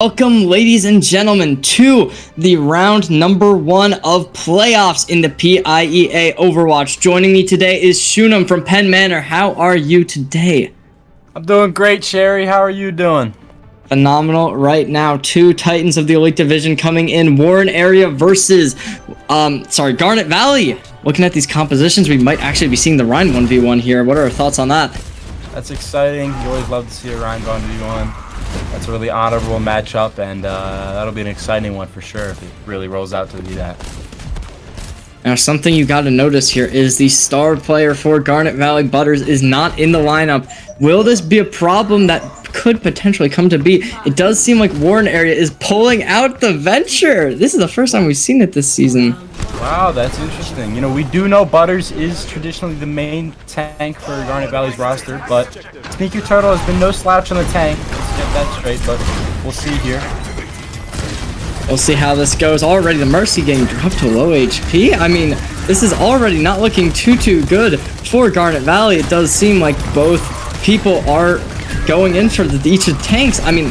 Welcome, ladies and gentlemen, to the round number 1 of playoffs in the PIEA Overwatch. Joining me today is Shunem from Penn Manor. How are you today? I'm doing great, Sherry. How are you doing? Phenomenal right now. Two Titans of the Elite Division coming in. Warren area versus, Garnet Valley. Looking at these compositions, we might actually be seeing the Rhine 1v1 here. What are our thoughts on that? That's exciting. You always love to see a Rhine 1v1. That's a really honorable matchup, and that'll be an exciting one for sure if it really rolls out to be that. Now, something you got to notice here is the star player for Garnet Valley, Butters, is not in the lineup. Will this be a problem that could potentially come to be? It does seem like Warren area is pulling out the Venture. This is the first time we've seen it this season. Wow, that's interesting. You know, we do know Butters is traditionally the main tank for Garnet Valley's roster, but Sneaky Turtle has been no slouch on the tank. Let's get that straight, but we'll see here. We'll see how this goes. Already the Mercy getting dropped to low HP. I mean, this is already not looking too good for Garnet Valley. It does seem like both people are going in for each of the tanks. I mean,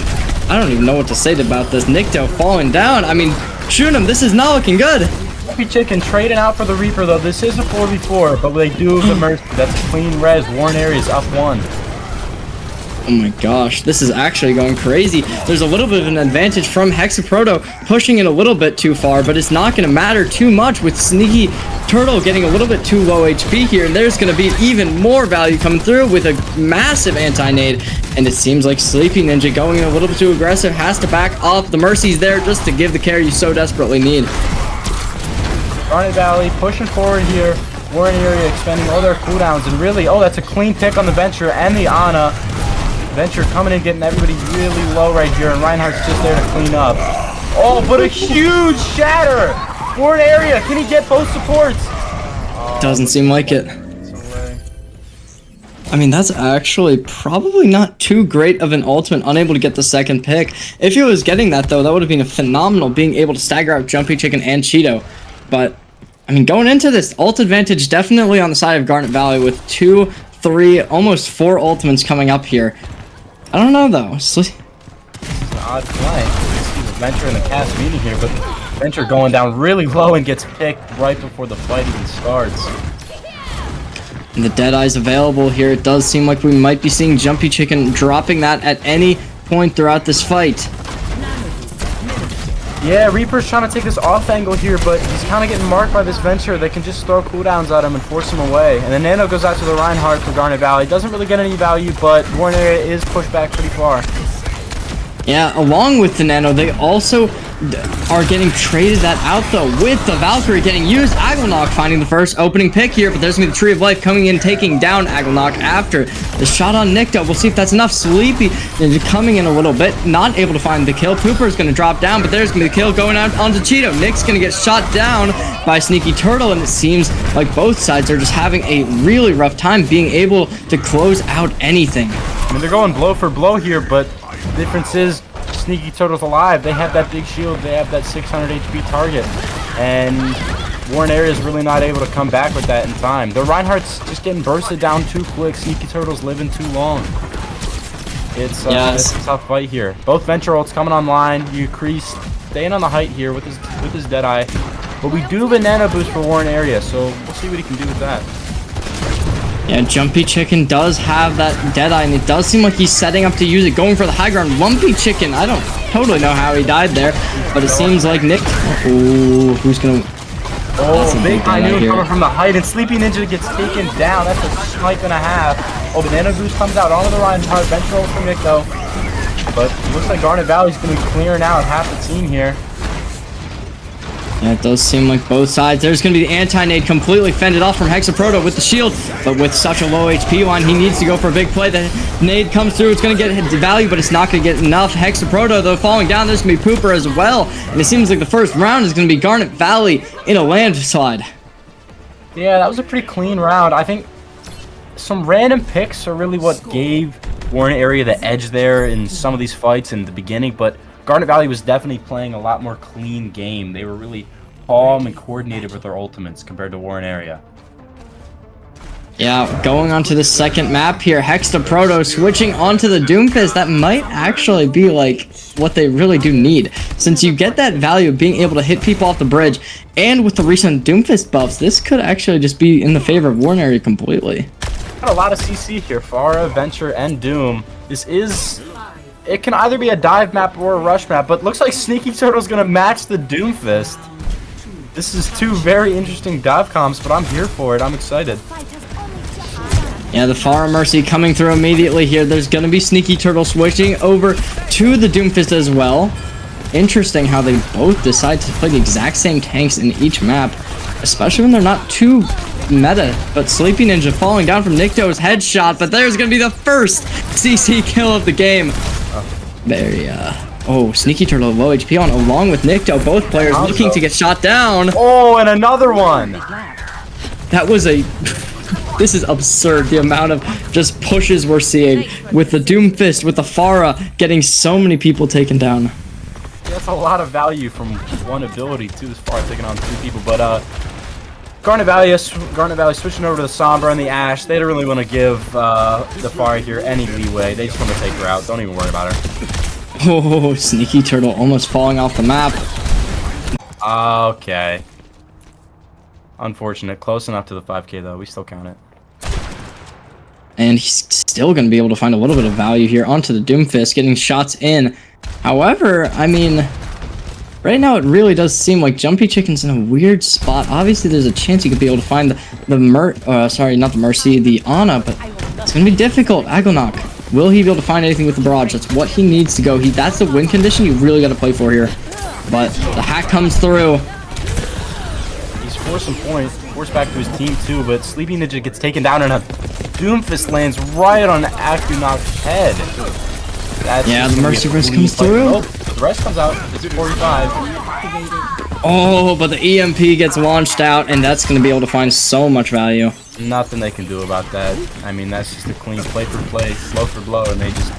I don't even know what to say about this. Nikto falling down. I mean, shoot him. This is not looking good. Chicken trading out for the Reaper, though. This is a 4v4, but they do have the Mercy. That's a clean res. Warren area is up 1. Oh my gosh, this is actually going crazy. There's a little bit of an advantage from Hexaproto pushing it a little bit too far, but it's not going to matter too much with Sneaky Turtle getting a little bit too low HP here, and there's going to be even more value coming through with a massive anti-nade, and it seems like Sleepy Ninja going in a little bit too aggressive, has to back off. The Mercy's there just to give the care you so desperately need. Garnet Valley pushing forward here. Warren area expending all their cooldowns, and really, oh, that's a clean pick on the Venture and the Ana. Venture coming in, getting everybody really low right here, and Reinhardt's just there to clean up. Oh, but a huge shatter! Warren area, can he get both supports? Doesn't seem like it. I mean, that's actually probably not too great of an ultimate, unable to get the second pick. If he was getting that, though, that would have been a phenomenal, being able to stagger out Jumpy Chicken and Cheeto. But, I mean, going into this, ult advantage definitely on the side of Garnet Valley with 2, 3, almost 4 ultimates coming up here. I don't know, though. This is an odd play. See the Venture and the cast meeting here, but Venture going down really low and gets picked right before the fight even starts. And the Deadeye's available here. It does seem like we might be seeing Jumpy Chicken dropping that at any point throughout this fight. Yeah, Reaper's trying to take this off angle here, but he's kind of getting marked by this Venture that can just throw cooldowns at him and force him away. And then Nano goes out to the Reinhardt for Garnet Valley. Doesn't really get any value, but Warren area is pushed back pretty far. Yeah, along with the Nano, they also are getting traded that out, though, with the Valkyrie getting used. Aglenock finding the first opening pick here, but there's going to be the Tree of Life coming in, taking down Aglenock after the shot on Nikto. We'll see if that's enough. Sleepy is coming in a little bit, not able to find the kill. Pooper is going to drop down, but there's going to be the kill going out onto Cheeto. Nick's going to get shot down by Sneaky Turtle, and it seems like both sides are just having a really rough time being able to close out anything. I mean, they're going blow for blow here, but the difference is Sneaky Turtle's alive. They have that big shield. They have that 600 HP target. And Warren area is really not able to come back with that in time. The Reinhardt's just getting bursted down too quick. Sneaky Turtle's living too long. It's a tough fight here. Both Venture ults coming online. Crease staying on the height here with his Deadeye. But we do have a nano boost for Warren area, so we'll see what he can do with that. Yeah, Jumpy Chicken does have that Deadeye, and it does seem like he's setting up to use it, going for the high ground. Lumpy Chicken, I don't totally know how he died there, but it seems like Nick... Ooh, who's gonna... Oh, big high noon coming from the height, and Sleepy Ninja gets taken down. That's a snipe and a half. Oh, Banana Goose comes out onto the Reinhardt. Venture ult from Nick, though. But it looks like Garnet Valley's going to be clearing out half the team here. Yeah, it does seem like both sides. There's going to be the anti-nade completely fended off from Hexaproto with the shield, but with such a low HP line, he needs to go for a big play. The nade comes through. It's going to get value, but it's not going to get enough. Hexaproto, though, falling down. There's going to be Pooper as well, and it seems like the first round is going to be Garnet Valley in a landslide. Yeah, that was a pretty clean round. I think some random picks are really what gave Warren area the edge there in some of these fights in the beginning, but Garnet Valley was definitely playing a lot more clean game. They were really calm and coordinated with their ultimates compared to Warren area. Yeah, going on to the second map here, Hex to Proto switching onto the Doomfist. That might actually be like what they really do need, since you get that value of being able to hit people off the bridge, and with the recent Doomfist buffs, this could actually just be in the favor of Warren area completely. Got a lot of CC here, Pharah, Venture, and Doom. It can either be a dive map or a rush map, but looks like Sneaky Turtle's gonna match the Doomfist. This is two very interesting dive comps, but I'm here for it. I'm excited. Yeah, the Pharah Mercy coming through immediately here. There's going to be Sneaky Turtle switching over to the Doomfist as well. Interesting how they both decide to play the exact same tanks in each map, especially when they're not too meta. But Sleepy Ninja falling down from Nikto's headshot, but there's going to be the first CC kill of the game. Sneaky Turtle low HP on along with Nikto, both players looking to get shot down. Oh, and another one. That was a... This is absurd, the amount of just pushes we're seeing with the Doomfist, with the Pharah, getting so many people taken down. That's a lot of value from one ability to this Pharah taking on two people, but Garnet Valley switching over to the Sombra and the Ash. They don't really want to give the Pharah here any leeway. They just want to take her out. Don't even worry about her. Oh, Sneaky Turtle almost falling off the map. Okay. Unfortunate. Close enough to the 5K, though. We still count it. And he's still going to be able to find a little bit of value here onto the Doomfist, getting shots in. However, I mean, right now it really does seem like Jumpy Chicken's in a weird spot. Obviously, there's a chance he could be able to find the Ana, but it's going to be difficult. Aglonok. Will he be able to find anything with the barrage? That's what he needs to go. That's the win condition you really got to play for here. But the hack comes through. He's forcing points. Forced back to his team too, but Sleepy Ninja gets taken down and a Doomfist lands right on Aglonok's head. The Mercy Burst comes through. Oh, the rest comes out. It's 45. Oh, but the EMP gets launched out, and that's going to be able to find so much value. Nothing they can do about that. I mean, that's just a clean play for play, blow for blow, and they just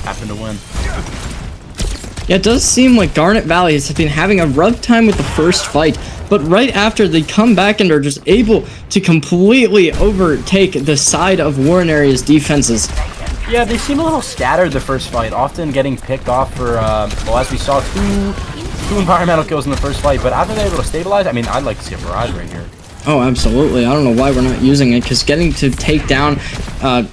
happen to win. Yeah, it does seem like Garnet Valley has been having a rough time with the first fight, but right after they come back and are just able to completely overtake the side of Warren area's defenses. Yeah, they seem a little scattered the first fight, often getting picked off for, well, as we saw, two environmental kills in the first fight, but after they're able to stabilize, I mean, I'd like to see a barrage right here. Oh, absolutely. I don't know why we're not using it, because getting to take down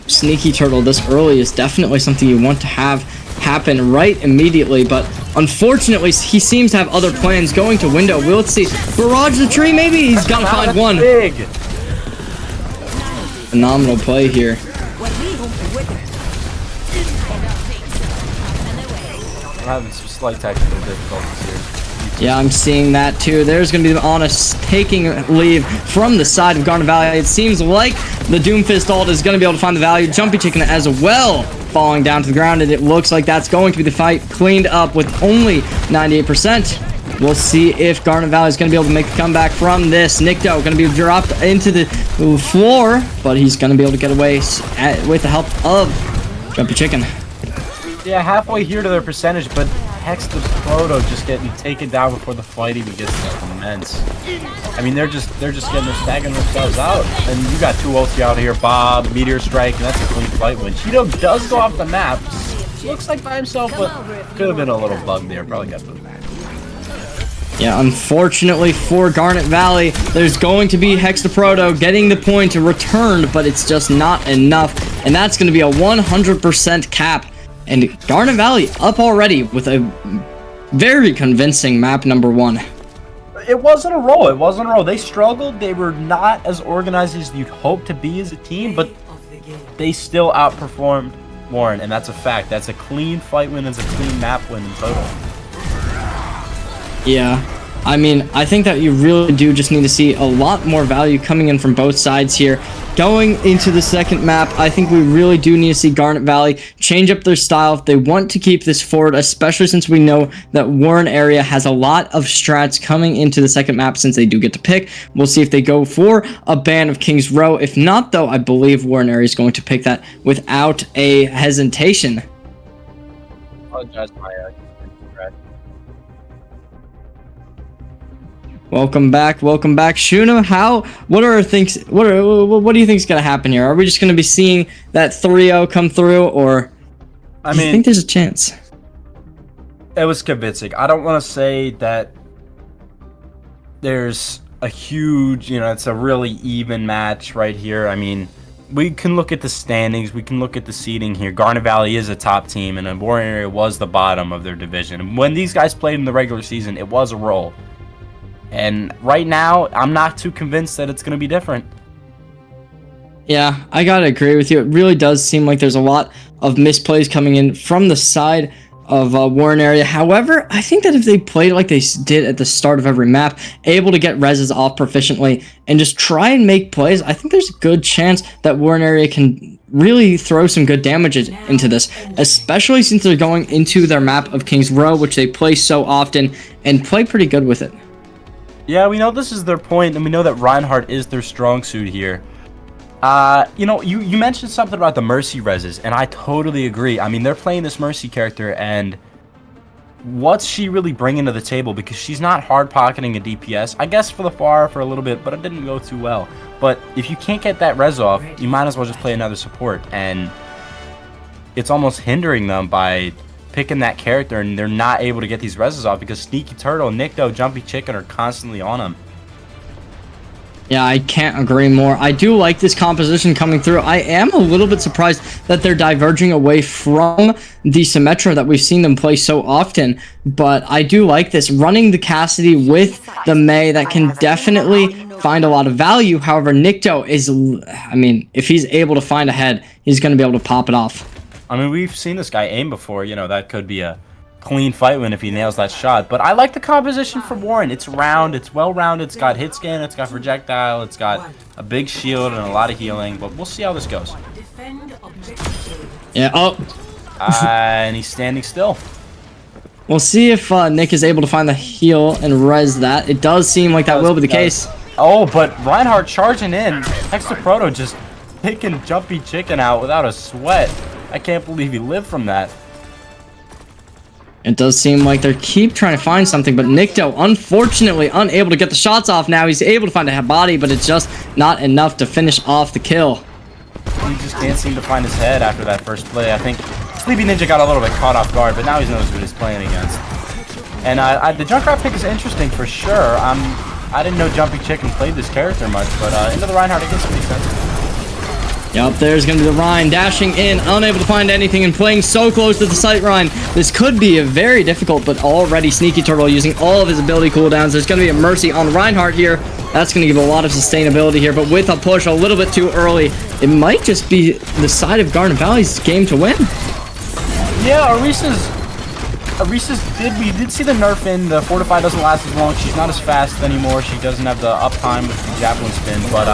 Sneaky Turtle this early is definitely something you want to have happen right immediately, but unfortunately, he seems to have other plans going to window. Let's see. Barrage the tree, maybe? He's got to find one. Big. Phenomenal play here. I'm having some slight technical difficulties here. Yeah, I'm seeing that too. There's going to be the Honest taking leave from the side of Garnet Valley. It seems like the Doomfist ult is going to be able to find the value. Jumpy Chicken as well falling down to the ground, and it looks like that's going to be the fight cleaned up with only 98%. We'll see if Garnet Valley is going to be able to make the comeback from this. Nikto going to be dropped into the floor, but he's going to be able to get away with the help of Jumpy Chicken. Yeah, halfway here to their percentage, but Hex the Proto just getting taken down before the fight even gets immense. I mean, they're just staggering themselves out. And you got two ults out here, Bob, Meteor Strike, and that's a clean fight win. Cheeto does go off the map. Looks like by himself, but could have been a little bug there. Probably got moved back. Yeah, unfortunately for Garnet Valley, there's going to be Hex the Proto getting the point returned, but it's just not enough. And that's going to be a 100% cap. And Garnet Valley up already with a very convincing map number 1. It wasn't a roll. It wasn't a roll. They struggled. They were not as organized as you'd hope to be as a team, but they still outperformed Warren, and that's a fact. That's a clean fight win. It's a clean map win in total. Yeah, I mean, I think that you really do just need to see a lot more value coming in from both sides here. Going into the second map, I think we really do need to see Garnet Valley change up their style if they want to keep this forward, especially since we know that Warren area has a lot of strats coming into the second map since they do get to pick. We'll see if they go for a ban of King's Row. If not, though, I believe Warren area is going to pick that without a hesitation. Apologize, my Welcome back, Shuna. What do you think's gonna happen here? Are we just gonna be seeing that 3-0 come through, or do you think there's a chance? It was convincing. I don't want to say that there's a huge, it's a really even match right here. I mean, we can look at the standings, we can look at the seeding here. Garnet Valley is a top team, and Warren area was the bottom of their division. And when these guys played in the regular season, it was a roll. And right now, I'm not too convinced that it's going to be different. Yeah, I gotta agree with you. It really does seem like there's a lot of misplays coming in from the side of Warren area. However, I think that if they played like they did at the start of every map, able to get reses off proficiently and just try and make plays, I think there's a good chance that Warren area can really throw some good damage into this, especially since they're going into their map of Kings Row, which they play so often and play pretty good with it. Yeah, we know this is their point, and we know that Reinhardt is their strong suit here. You mentioned something about the Mercy reses, and I totally agree. I mean, they're playing this Mercy character, and what's she really bringing to the table? Because she's not hard-pocketing a DPS. I guess for the FAR for a little bit, but it didn't go too well. But if you can't get that res off, you might as well just play another support, and it's almost hindering them by picking that character, and they're not able to get these reses off because Sneaky Turtle, Nikto, Jumpy Chicken are constantly on them. Yeah, I can't agree more. I do like this composition coming through. I am a little bit surprised that they're diverging away from the Symmetra that we've seen them play so often, but I do like this. Running the Cassidy with the Mei, that can definitely find a lot of value. However, Nikto is, I mean, if he's able to find a head, he's going to be able to pop it off. I mean, we've seen this guy aim before. That could be a clean fight win if he nails that shot. But I like the composition from Warren. It's round, it's well-rounded, it's got hit scan, it's got projectile, it's got a big shield and a lot of healing. But we'll see how this goes. Yeah, and he's standing still. We'll see if Nick is able to find the heal and res that. It does seem like that will be the case. Oh, but Reinhardt charging in. Hexaproto just picking Jumpy Chicken out without a sweat. I can't believe he lived from that. It does seem like they keep trying to find something, but Nikto, unfortunately, unable to get the shots off now. He's able to find a body, but it's just not enough to finish off the kill. He just can't seem to find his head after that first play. I think Sleepy Ninja got a little bit caught off guard, but now he knows what he's playing against. And the Junkrat pick is interesting for sure. I didn't know Jumpy Chicken played this character much, but into the Reinhardt, it gets pretty sensitive. Yep, there's going to be the Ryan dashing in, unable to find anything, and playing so close to the site Ryan. This could be a very difficult, but already Sneaky Turtle using all of his ability cooldowns. There's going to be a Mercy on Reinhardt here. That's going to give a lot of sustainability here, but with a push a little bit too early, it might just be the side of Garnet Valley's game to win. Yeah, we did see the nerf in. The Fortify doesn't last as long. She's not as fast anymore. She doesn't have the uptime with the Javelin spin, but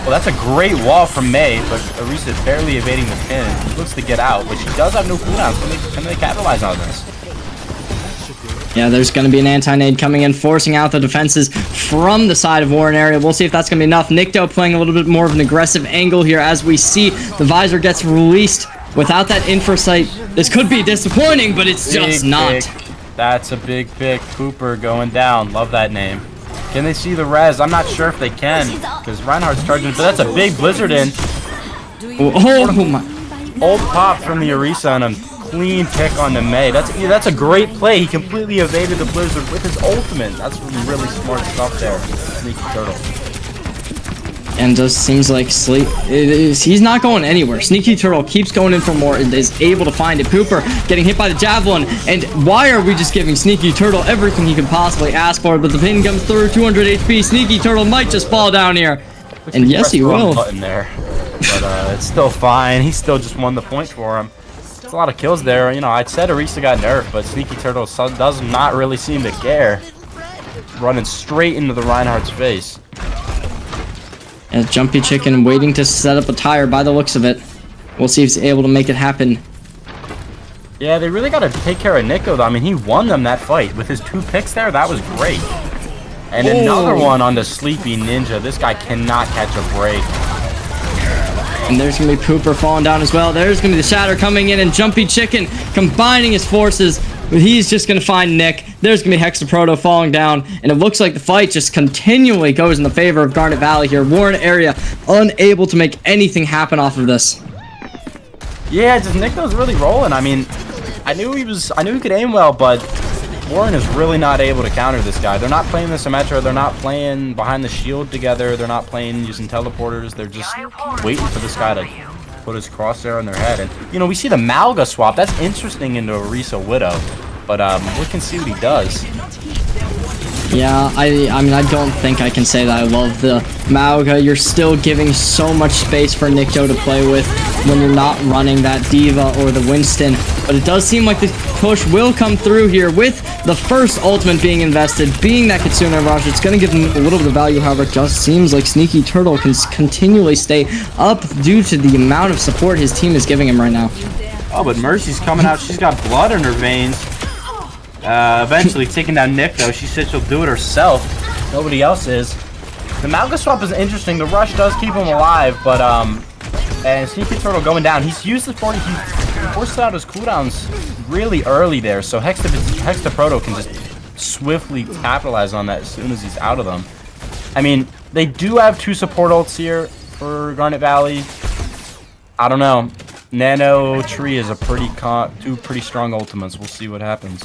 well, that's a great wall from Mei, but Arisa barely evading the pin. She looks to get out, but she does have no cooldowns. Can they capitalize on this? Yeah, there's going to be an anti-nade coming in, forcing out the defenses from the side of Warren area. We'll see if that's going to be enough. Nikto playing a little bit more of an aggressive angle here as we see the visor gets released. Without that infra sight, this could be disappointing, but it's just not. That's a big pick. Cooper going down. Love that name. Can they see the res? I'm not sure if they can, because Reinhardt's charging, but that's a big blizzard in. Oh my. Old pop from the Arisa and a clean pick on the Mei. That's a great play. He completely evaded the blizzard with his ultimate. That's really smart stuff there. Sneaky Turtle. And just seems like he's not going anywhere. Sneaky Turtle keeps going in for more and is able to find it. Cooper getting hit by the Javelin. And why are we just giving Sneaky Turtle everything he can possibly ask for? But the pin comes through, 200 HP. Sneaky Turtle might just fall down here. And yes, he will. Button there. But it's still fine. He still just won the point for him. It's a lot of kills there. I'd said Arisa got nerfed, but Sneaky Turtle does not really seem to care. Running straight into the Reinhardt's face. And Jumpy Chicken waiting to set up a tire by the looks of it. We'll see if he's able to make it happen. Yeah, they really got to take care of Nikto, though. I mean, he won them that fight. With his 2 picks there, that was great. And another one on the Sleepy Ninja. This guy cannot catch a break. And there's going to be Cooper falling down as well. There's going to be the Shatter coming in, and Jumpy Chicken combining his forces He's just going to find Nick. There's going to be Hexaproto falling down, and it looks like the fight just continually goes in the favor of Garnet Valley here. Warren area unable to make anything happen off of this. Yeah, just Nickto's really rolling. I mean, I knew he could aim well, but Warren is really not able to counter this guy. They're not playing the Symmetra. They're not playing behind the shield together. They're not playing using teleporters. They're just waiting for this guy to put his crosshair on their head. And, you know, we see the Malga swap. That's interesting into a Orisa Widow. But we can see what he does. Yeah, I mean, I don't think I can say that I love the Malga. You're still giving so much space for Nikto to play with when you're not running that Diva or the Winston. But it does seem like the push will come through here with the first ultimate being invested, being that Kitsune Rush. It's going to give him a little bit of value, however, it just seems like Sneaky Turtle can continually stay up due to the amount of support his team is giving him right now. Oh, but Mercy's coming out. She's got blood in her veins. Eventually taking down Nick, though. She said she'll do it herself. Nobody else is. The Malga swap is interesting. The rush does keep him alive, but and Sneaky Turtle going down. He's used the 40. He forced out his cooldowns really early there, so Hexaproto can just swiftly capitalize on that as soon as he's out of them. I mean, they do have 2 support ults here for Garnet Valley. I don't know. Nano Tree is a two pretty strong ultimates. We'll see what happens.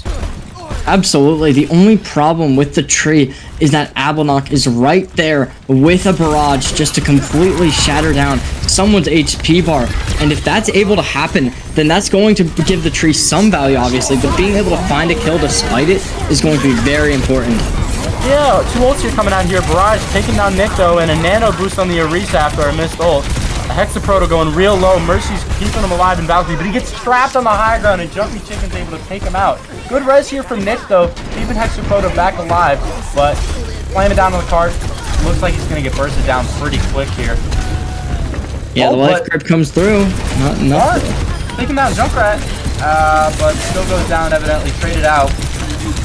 Absolutely. The only problem with the tree is that Abelnock is right there with a barrage just to completely shatter down someone's HP bar. And if that's able to happen, then that's going to give the tree some value, obviously. But being able to find a kill despite it is going to be very important. Yeah, 2 ults here coming out here. Barrage taking down Nikto and a nano boost on the Orisa after a missed ult. A Hexaproto going real low. Mercy's keeping him alive in Valkyrie, but he gets trapped on the high ground, and Jumpy Chicken's able to take him out. Good res here from Nick, though, keeping Hexaproto back alive, but playing it down on the cart. Looks like he's going to get bursted down pretty quick here. Yeah, the life grip comes through. Not enough. Taking down Junkrat, but still goes down, evidently traded out.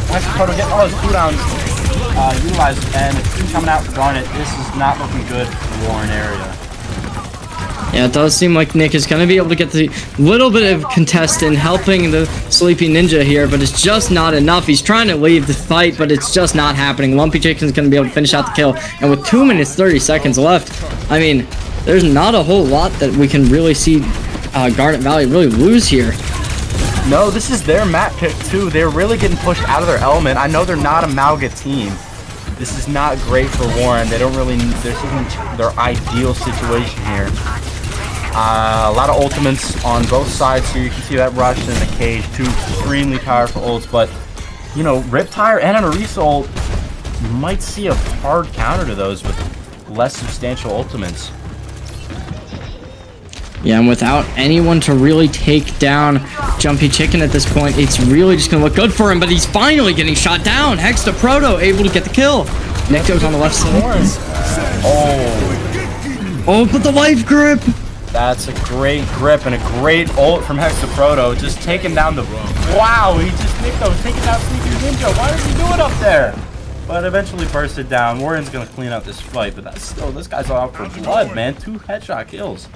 Hexaproto getting all his cooldowns utilized, and the team coming out for Garnet. This is not looking good for the Warren area. Yeah, it does seem like Nick is going to be able to get the little bit of contestant helping the Sleepy Ninja here, but it's just not enough. He's trying to leave the fight, but it's just not happening. Lumpy Chicken's going to be able to finish out the kill, and with 2 minutes 30 seconds left, I mean, there's not a whole lot that we can really see Garnet Valley really lose here. No, this is their map pick too. They're really getting pushed out of their element. I know they're not a Malga team. This is not great for Warren. They don't really, this isn't their ideal situation here. A lot of ultimates on both sides here. You can see that rush in the cage. 2 extremely powerful ults, but you know, Riptire and an Orisa ult, you might see a hard counter to those with less substantial ultimates. Yeah, and without anyone to really take down Jumpy Chicken at this point, it's really just going to look good for him, but he's finally getting shot down. Hexaproto able to get the kill. Nikto's on the left side. Oh, but the life grip. That's a great grip and a great ult from Hexaproto. Just taking down the... Wow, Nikto taking down Sneaky Ninja. Why does he do it up there? But eventually bursted down. Warren's going to clean up this fight, but that's still... This guy's out for blood, man. 2 headshot kills.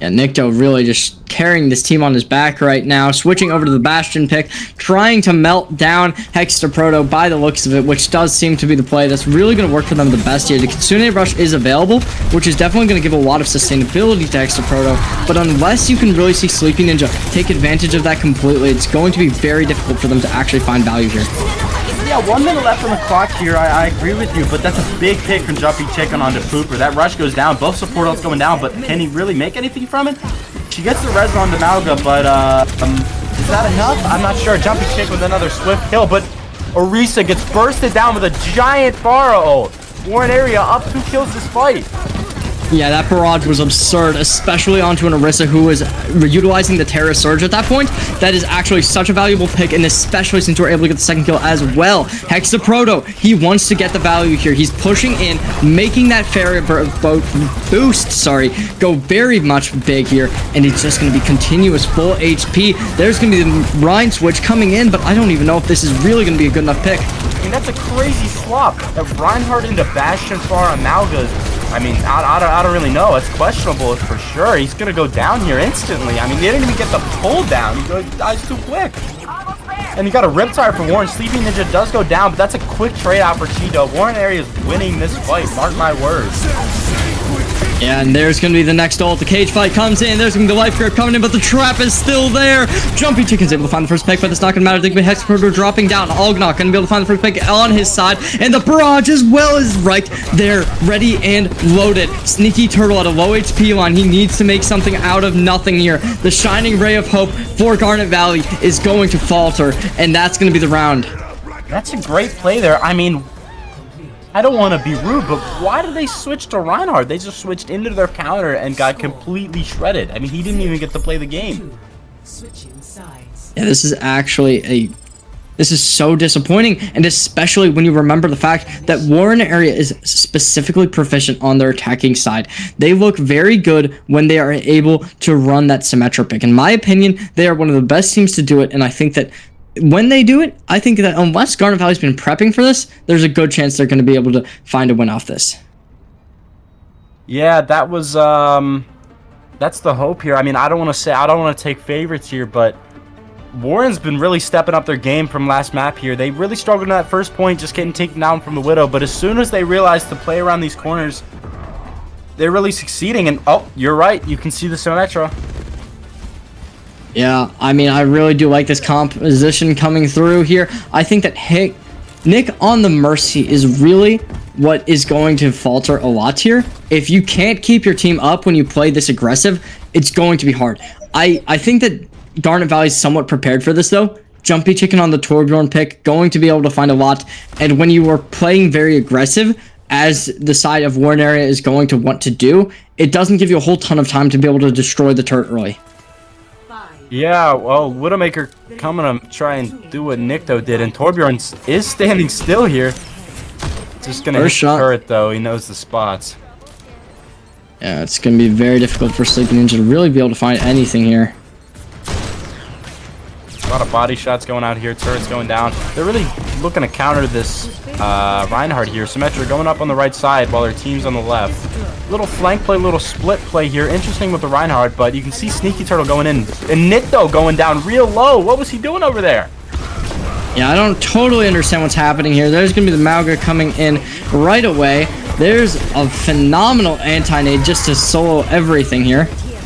Yeah, Nikto really just carrying this team on his back right now, switching over to the Bastion pick, trying to melt down Hexaproto by the looks of it, which does seem to be the play that's really going to work for them the best here. The Kitsune Rush is available, which is definitely going to give a lot of sustainability to Hexaproto, but unless you can really see Sleepy Ninja take advantage of that completely, it's going to be very difficult for them to actually find value here. Yeah, 1 minute left on the clock here. I agree with you, but that's a big pick from Jumpy Chicken onto Pooper. That rush goes down. Both support ults going down, but can he really make anything from it? She gets the res on to Malga, but is that enough? I'm not sure. Jumpy Chicken with another swift kill, but Orisa gets bursted down with a giant Pharah ult. Warren area up 2 kills this fight. Yeah, that barrage was absurd, especially onto an Orisa who was utilizing the Terra Surge at that point. That is actually such a valuable pick, and especially since we're able to get the second kill as well. Hexaproto, he wants to get the value here. He's pushing in, making that ferret boost, go very much big here, and it's just going to be continuous full HP. There's going to be the Rhine switch coming in, but I don't even know if this is really going to be a good enough pick. I mean, that's a crazy swap. That Reinhardt into Bastion Pharah Malgas. I mean, I don't really know. It's questionable for sure. He's going to go down here instantly. I mean, they didn't even get the pull down. He dies too quick. And you got a Riptide for Warren. Sleeping Ninja does go down, but that's a quick trade out for Cheeto. Warren area is winning this fight. Mark my words. Yeah, and there's going to be the next ult. The cage fight comes in. There's going to be the life grip coming in, but the trap is still there. Jumpy Chicken's able to find the first pick, but it's not going to matter. They're going to be Hexaproto dropping down. Ognok going to be able to find the first pick on his side. And the barrage as well is right there, ready and loaded. Sneaky Turtle at a low HP line. He needs to make something out of nothing here. The shining ray of hope for Garnet Valley is going to falter, and that's going to be the round. That's a great play there. I mean, I don't want to be rude, but why did they switch to Reinhardt? They just switched into their counter and got completely shredded. I mean, he didn't even get to play the game. Yeah, this is actually this is so disappointing, and especially when you remember the fact that Warren area is specifically proficient on their attacking side. They look very good when they are able to run that Symmetra pick. In my opinion, they are one of the best teams to do it, and I think that when they do it, I think that unless Garnet Valley's been prepping for this, there's a good chance they're going to be able to find a win off this. Yeah, that was that's the hope here. I mean, I don't want to take favorites here, but Warren's been really stepping up their game from last map here. They really struggled in that first point, just getting taken down from the Widow, but as soon as they realized to play around these corners, they're really succeeding. And oh, you're right, you can see the Symmetra. Yeah, I mean, I really do like this composition coming through here. I think that Nick on the Mercy is really what is going to falter a lot here. If you can't keep your team up when you play this aggressive, it's going to be hard. I think that Garnet Valley is somewhat prepared for this, though. Jumpy Chicken on the Torbjorn pick, going to be able to find a lot. And when you are playing very aggressive, as the side of Warren area is going to want to do, it doesn't give you a whole ton of time to be able to destroy the turret early. Yeah, well, Widowmaker coming to try and do what Nikto did, and Torbjorn is standing still here. Just gonna hit the turret, though. He knows the spots. Yeah, it's gonna be very difficult for Sleeping Ninja to really be able to find anything here. A lot of body shots going out here, turrets going down. They're really looking to counter this Reinhardt here. Symmetra going up on the right side while their team's on the left. Little flank play, little split play here. Interesting with the Reinhardt, but you can see Sneaky Turtle going in. And Nitto going down real low. What was he doing over there? Yeah, I don't totally understand what's happening here. There's going to be the Mauga coming in right away. There's a phenomenal anti-nade just to solo everything here.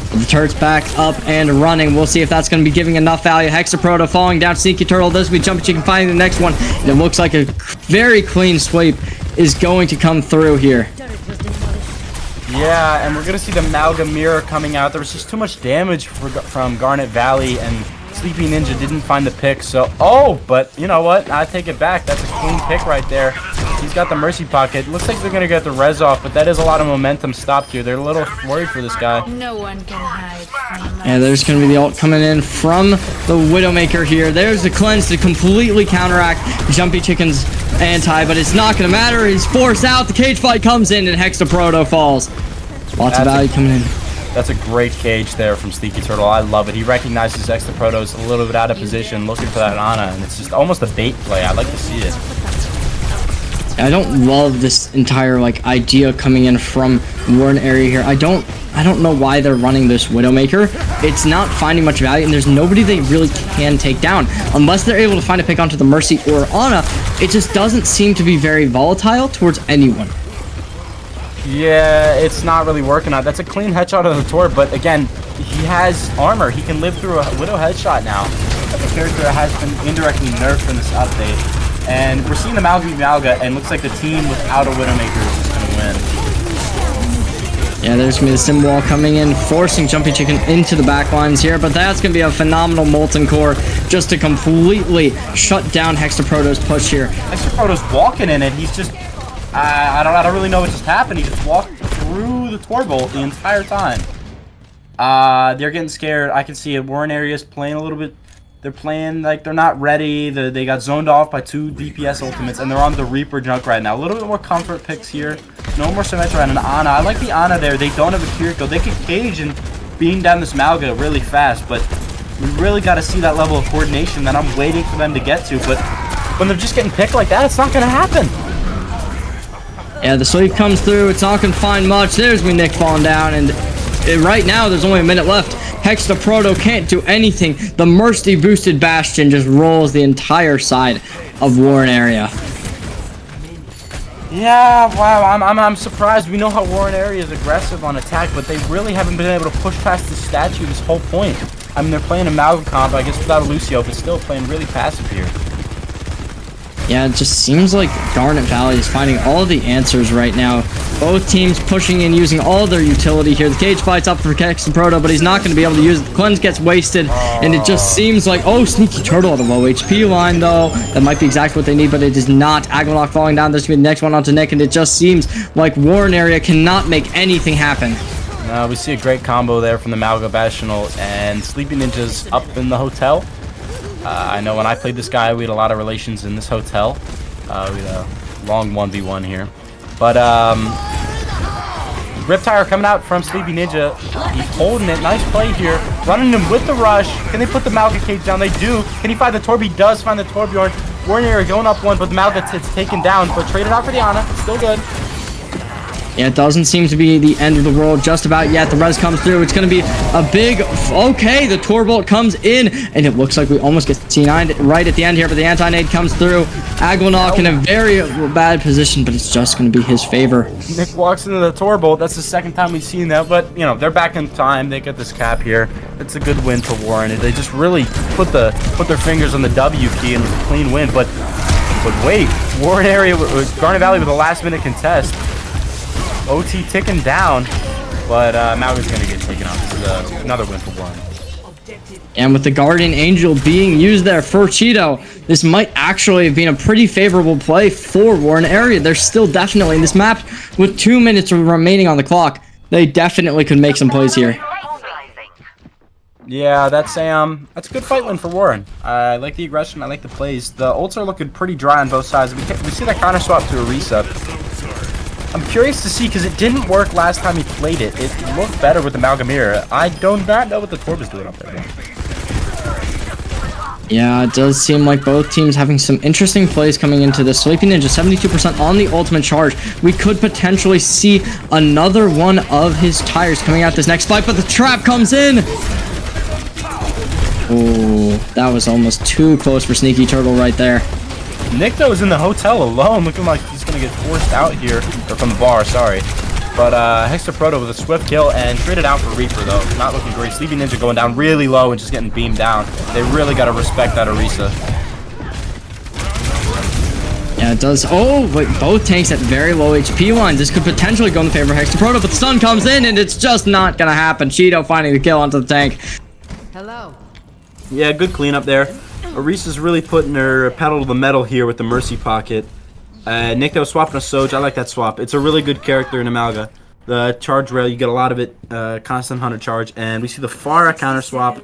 The turret's back up and running. We'll see if that's going to be giving enough value. Hexaproto falling down. Sneaky Turtle. This will be Jumpy Chicken finding the next one. And it looks like a very clean sweep is going to come through here. Yeah, and we're going to see the Malga Mirror coming out. There was just too much damage from Garnet Valley, and Sleepy Ninja didn't find the pick. So, oh, but you know what? I take it back. That's a clean pick right there. He's got the Mercy Pocket. Looks like they're going to get the res off, but that is a lot of momentum stopped here. They're a little worried for this guy. No one can hide from us. Yeah, there's going to be the ult coming in from the Widowmaker here. There's the cleanse to completely counteract Jumpy Chicken's anti, but it's not going to matter. He's forced out. The cage fight comes in, and Hexaproto falls. Lots of value coming in. That's a great cage there from Sneaky Turtle. I love it. He recognizes Hexaproto's a little bit out of position, looking for that Ana, and it's just almost a bait play. I like to see it. I don't love this entire idea coming in from Warren area here. I don't know why they're running this Widowmaker. It's not finding much value, and there's nobody they really can take down unless they're able to find a pick onto the Mercy or Ana. It just doesn't seem to be very volatile towards anyone. Yeah, it's not really working out. That's a clean headshot of the Tor, but again, he has armor. He can live through a Widow headshot now. The character has been indirectly nerfed in this update. And we're seeing the Malga, and looks like the team without a Widowmaker is just going to win. Yeah, there's going to be the Sim Wall coming in, forcing Jumpy Chicken into the back lines here, but that's going to be a phenomenal Molten Core just to completely shut down Hexaproto's push here. Hexaproto's walking in it. He's just, I don't really know what just happened. He just walked through the Tor Bolt the entire time. They're getting scared. I can see it. Warren area's playing a little bit. They're playing like they're not ready. They got zoned off by 2 DPS ultimates, and they're on the Reaper junk right now. A little bit more comfort picks here. No more Symmetra and an Ana. I like the Ana there. They don't have a Kiriko. They could cage and beam down this Malga really fast, but we really got to see that level of coordination that I'm waiting for them to get to. But when they're just getting picked like that, it's not going to happen. Yeah, the sweep comes through. It's not going to find much. There's me Nick falling down, and right now there's only a minute left. Hex the Proto can't do anything. The Mercy boosted Bastion just rolls the entire side of Warren area. Yeah, wow, I'm surprised. We know how Warren area is aggressive on attack, but they really haven't been able to push past the statue this whole point. I mean, they're playing Amalgam comp, I guess without a Lucio, but still playing really passive here. Yeah, it just seems like Garnet Valley is finding all of the answers right now. Both teams pushing in, using all their utility here. The cage fight's up for Hex and Proto, but he's not going to be able to use it. The cleanse gets wasted, and it just seems like, oh, Sneaky Turtle at a low HP line, though. That might be exactly what they need, but it is not. Aguilock falling down. There's going to be the next one onto Nick, and it just seems like Warren area cannot make anything happen. We see a great combo there from the Malga Bastional, and Sleepy Ninja's up in the hotel. I know when I played this guy, we had a lot of relations in this hotel. We had a long 1v1 here. But, Riptire coming out from Sleepy Ninja. He's holding it. Nice play here. Running him with the rush. Can they put the Malga cage down? They do. Can he find the Torb? He does find the Torbjorn. Warrior going up one, but the Malga is taken down. But traded out for the Ana. Still good. Yeah, it doesn't seem to be the end of the world just about yet. The res comes through. It's going to be a big... Okay, the Torbolt comes in, and it looks like we almost get C9 right at the end here, but the anti-nade comes through. Aguilock in a very bad position, but it's just going to be his favor. Nick walks into the Torbolt. That's the second time we've seen that, but, you know, they're back in time. They get this cap here. It's a good win for Warren. They just really put their fingers on the W key, and it was a clean win, but wait. Warren area, Garnet Valley with a last-minute contest. OT ticking down, but Malga's going to get taken off. This is another win for Warren. And with the Guardian Angel being used there for Cheeto, this might actually have been a pretty favorable play for Warren area. They're still definitely in this map with 2 minutes remaining on the clock. They definitely could make some plays here. Yeah, that's a good fight win for Warren. I like the aggression. I like the plays. The ults are looking pretty dry on both sides. We see that counter swap to a reset. I'm curious to see, because it didn't work last time he played it. It looked better with the Malgamir. I do not know what the Torb is doing up there. Yeah, it does seem like both teams having some interesting plays coming into this. Sleepy Ninja, 72% on the ultimate charge. We could potentially see another one of his tires coming out this next fight, but the trap comes in! Oh, that was almost too close for Sneaky Turtle right there. Nick, though, is in the hotel alone, looking like he's going to get forced out here, or from the bar, sorry. But Hexter Proto with a swift kill and traded out for Reaper, though. Not looking great. Sleepy Ninja going down really low and just getting beamed down. They really got to respect that Orisa. Yeah, it does. Oh, wait, both tanks at very low HP lines. This could potentially go in the favor of Hexter Proto, but the stun comes in, and it's just not going to happen. Cheeto finding the kill onto the tank. Hello. Yeah, good cleanup there. Orisa's really putting her pedal to the metal here with the Mercy Pocket. Nick, that was swapping a Soj. I like that swap. It's a really good character in Amalga. The charge rail, you get a lot of it, constant 100 charge. And we see the Pharah counter swap.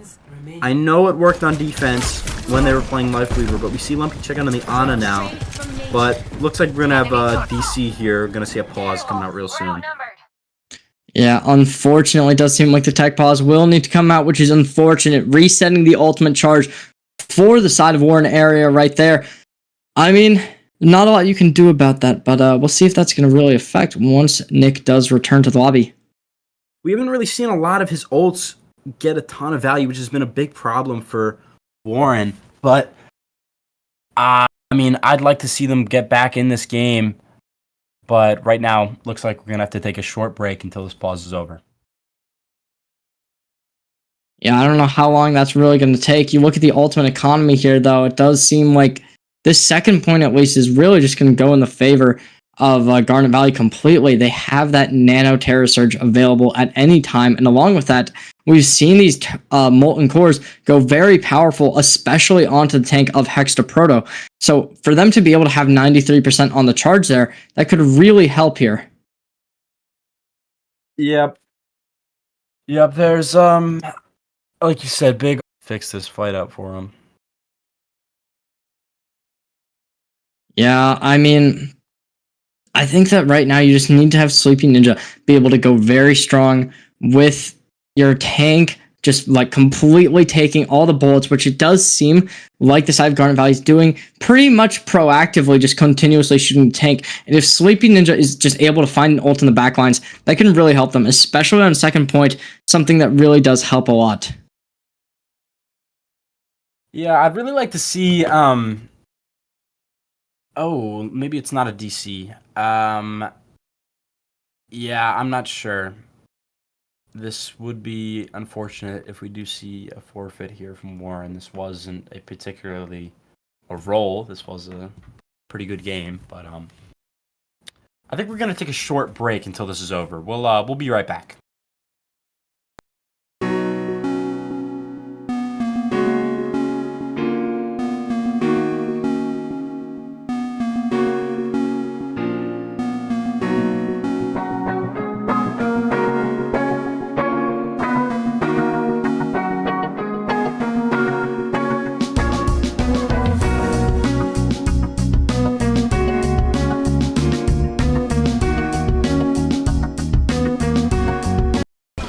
I know it worked on defense when they were playing Life Weaver, but we see Lumpy check on the Ana now. But looks like we're going to have DC here. We're going to see a pause coming out real soon. Yeah, unfortunately, it does seem like the tech pause will need to come out, which is unfortunate. Resetting the ultimate charge for the side of Warren area right there. I mean, not a lot you can do about that, but we'll see if that's going to really affect once Nick does return to the lobby. We haven't really seen a lot of his ults get a ton of value, which has been a big problem for Warren. But, I mean, I'd like to see them get back in this game. But right now, looks like we're going to have to take a short break until this pause is over. Yeah, I don't know how long that's really going to take. You look at the ultimate economy here, though. It does seem like this second point, at least, is really just going to go in the favor of Garnet Valley completely. They have that Nano Terror Surge available at any time. And along with that, we've seen these Molten Cores go very powerful, especially onto the tank of Hexter Proto. So for them to be able to have 93% on the charge there, that could really help here. Yep. There's, like you said, big fix this fight up for him. Yeah, I mean, I think that right now you just need to have Sleepy Ninja be able to go very strong with your tank just like completely taking all the bullets, which it does seem like the side of Garnet Valley is doing pretty much proactively, just continuously shooting the tank. And if Sleepy Ninja is just able to find an ult in the back lines, that can really help them, especially on second point, something that really does help a lot. Yeah, I'd really like to see, oh, maybe it's not a DC. Yeah, I'm not sure. This would be unfortunate if we do see a forfeit here from Warren. This wasn't a particularly a roll. This was a pretty good game, but I think we're gonna take a short break until this is over. We'll be right back.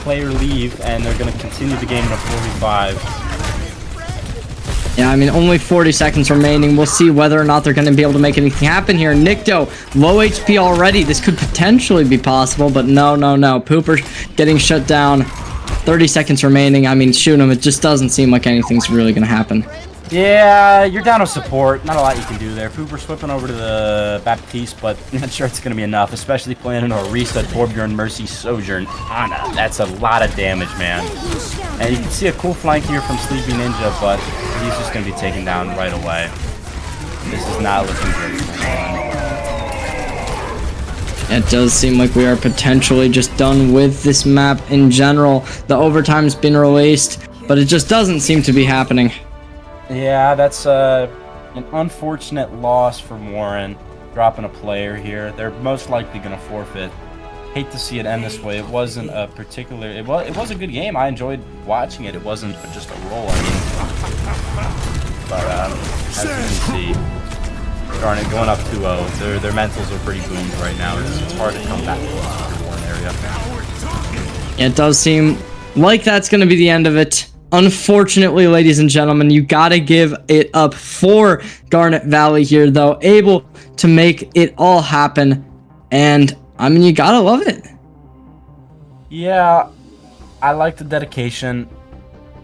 Player leave, and they're going to continue the game in a 45. Yeah, I mean, only 40 seconds remaining. We'll see whether or not they're going to be able to make anything happen here. Nikto, low HP already. This could potentially be possible, but no. Pooper getting shut down. 30 seconds remaining. I mean, shoot him. It just doesn't seem like anything's really going to happen. Yeah, you're down to support. Not a lot you can do there. Pooper slipping over to the Baptiste, but I'm not sure it's going to be enough, especially playing into Orisa, Torbjorn, Mercy, Sojourn, Ana. That's a lot of damage, man. And you can see a cool flank here from Sleepy Ninja, but he's just going to be taken down right away. This is not looking good for him. It does seem like we are potentially just done with this map in general. The overtime's been released, but it just doesn't seem to be happening. Yeah, that's an unfortunate loss for Warren, dropping a player here. They're most likely going to forfeit. Hate to see it end this way. It wasn't a particular... It was a good game. I enjoyed watching it. It wasn't just a roll, I mean. But as you can see, Garnet going up 2-0. Their mentals are pretty boomed right now. It's hard to come back to the Warren area. It does seem like that's going to be the end of it. Unfortunately, ladies and gentlemen, you gotta give it up for Garnet Valley here, though, able to make it all happen, and I mean, you gotta love it. Yeah, I like the dedication.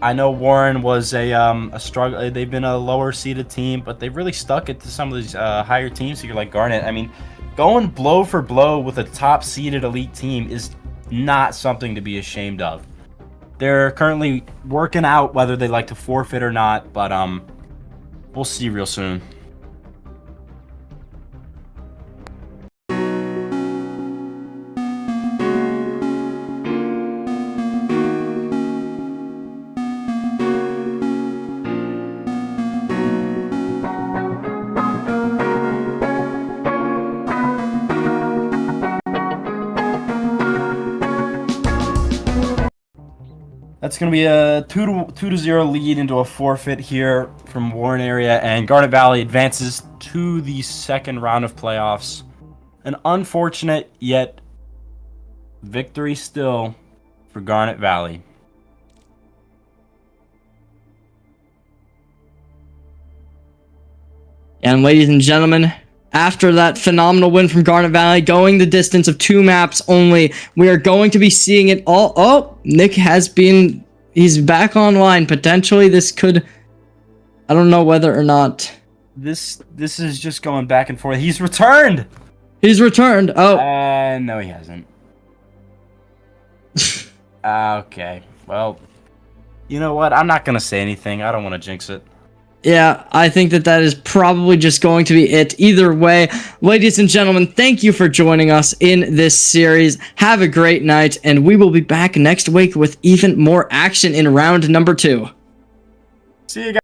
I know Warren was a struggle. They've been a lower seeded team, but they've really stuck it to some of these higher teams here, like Garnet. I mean, going blow for blow with a top seeded elite team is not something to be ashamed of. They're currently working out whether they like to forfeit or not, but we'll see real soon. That's going to be a 2-0 lead into a forfeit here from Warren area, and Garnet Valley advances to the second round of playoffs. An unfortunate yet victory still for Garnet Valley. And ladies and gentlemen, after that phenomenal win from Garnet Valley, going the distance of 2 maps only, we are going to be seeing it all. Oh, Nick has been... He's back online. Potentially, this could... I don't know whether or not... This is just going back and forth. He's returned! He's returned. Oh. No, he hasn't. Okay. Well, you know what? I'm not going to say anything. I don't want to jinx it. Yeah, I think that is probably just going to be it. Either way, ladies and gentlemen, thank you for joining us in this series. Have a great night, and we will be back next week with even more action in round number 2. See you guys.